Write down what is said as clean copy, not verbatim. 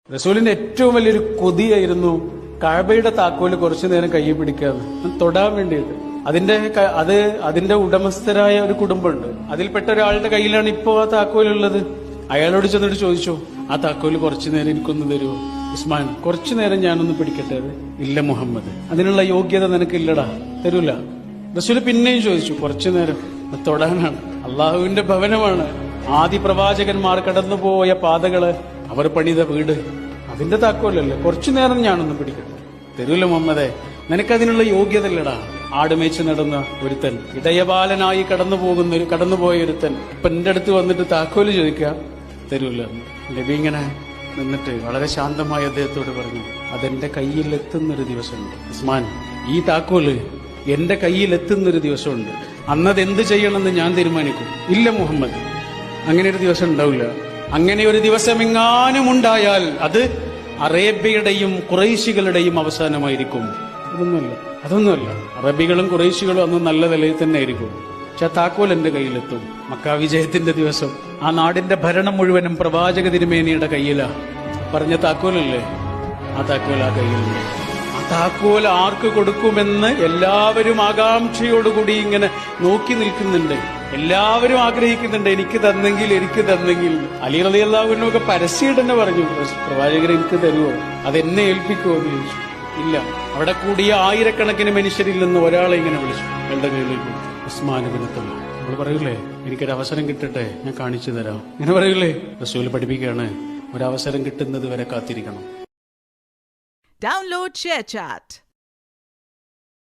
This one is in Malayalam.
റസൂലിന്റെ ഏറ്റവും വലിയൊരു കൊതിയായിരുന്നു കഅബയുടെ താക്കോല് കുറച്ചു നേരം കയ്യിൽ പിടിക്കാന്ന് തൊടാൻ വേണ്ടിയിട്ട്. അതിന്റെ ഉടമസ്ഥരായ ഒരു കുടുംബമുണ്ട്. അതിൽപ്പെട്ട ഒരാളുടെ കയ്യിലാണ് ഇപ്പോ ആ താക്കോലുള്ളത്. അയാളോട് ചെന്നിട്ട് ചോദിച്ചു, ആ താക്കോല് കുറച്ചു നേരം എനിക്കൊന്ന് തരുമോ? ഉസ്മാൻ, കുറച്ചു നേരം ഞാനൊന്ന് പിടിക്കട്ടെ. അത് ഇല്ല മുഹമ്മദ്, അതിനുള്ള യോഗ്യത നിനക്കില്ലടാ, തരൂല. റസൂല് പിന്നെയും ചോദിച്ചു, കുറച്ചു നേരം, തൊടാനാണ്. അള്ളാഹുവിന്റെ ഭവനമാണ്, ആദി പ്രവാചകന്മാർ കടന്നുപോയ പാതകള്, അവർ പണിത വീട്, അതിന്റെ താക്കോലല്ലേ, കുറച്ചു നേരം ഞാനൊന്ന് പിടിക്കട്ടെ. തരൂല മുഹമ്മദേ, നിനക്കതിനുള്ള യോഗ്യത ഇല്ലടാ. ആടുമേച്ച് നടന്ന ഒരുത്തൻ, ഇടയബാലനായി കടന്നുപോയ ഒരുത്തൻ ഇപ്പൊ എന്റെ അടുത്ത് വന്നിട്ട് താക്കോല് ചോദിക്കുക, തരൂല. നബി ഇങ്ങനെ നിന്നിട്ട് വളരെ ശാന്തമായി അദ്ദേഹത്തോട് പറഞ്ഞു, അതെന്റെ കയ്യിൽ എത്തുന്നൊരു ദിവസമുണ്ട് ഉസ്മാൻ, ഈ താക്കോല് എന്റെ കയ്യിൽ എത്തുന്നൊരു ദിവസമുണ്ട്, അന്നത് എന്ത് ചെയ്യണമെന്ന് ഞാൻ തീരുമാനിക്കും. ഇല്ല മുഹമ്മദ്, അങ്ങനെ ഒരു ദിവസം ഉണ്ടാവില്ല. അങ്ങനെ ഒരു ദിവസം എങ്ങാനും ഉണ്ടായാൽ അത് അറേബ്യയുടെയും ഖുറൈശികളുടെയും അവസാനമായിരിക്കും. അതൊന്നുമല്ല. അറബികളും ഖുറൈശികളും അന്ന് നല്ല നിലയിൽ തന്നെ ആയിരിക്കും. പക്ഷെ താക്കോൽ എന്റെ കയ്യിലെത്തും. മക്ക വിജയത്തിന്റെ ദിവസം ആ നാടിന്റെ ഭരണം മുഴുവനും പ്രവാചക തിരുമേനിയുടെ കയ്യിലാ. പറഞ്ഞ താക്കോലല്ലേ, ആ താക്കോൽ ആ കയ്യിലുണ്ട്. ആ താക്കോൽ ആർക്ക് കൊടുക്കുമെന്ന് എല്ലാവരും ആകാംക്ഷയോടുകൂടി ഇങ്ങനെ നോക്കി നിൽക്കുന്നുണ്ട്. എല്ലാവരും ആഗ്രഹിക്കുന്നുണ്ട്, എനിക്ക് തന്നെങ്കിൽ. അലി റളിയല്ലാഹു അൻഹു ഒക്കെ പരസ്യമായിട്ട് തന്നെ പറഞ്ഞു, പ്രവാചകരെ എനിക്ക് തരുമോ, അതെന്നെ ഏൽപ്പിക്കുമോ എന്ന് ചോദിച്ചു. ഇല്ല. അവിടെ കൂടിയ ആയിരക്കണക്കിന് മനുഷ്യരിൽ നിന്ന് ഒരാളെ ഇങ്ങനെ വിളിച്ചു, എന്റെ കയ്യിലേക്ക്, ഉസ്മാൻ ഇബ്നു തൽഹ. നമ്മൾ പറയൂലേ, എനിക്കൊരു അവസരം കിട്ടട്ടെ, ഞാൻ കാണിച്ചു തരാം. ഇങ്ങനെ പറയൂലേ. റസൂൽ പഠിപ്പിക്കുകയാണ്, ഒരവസരം കിട്ടുന്നത് വരെ കാത്തിരിക്കണം. Download ShareChat.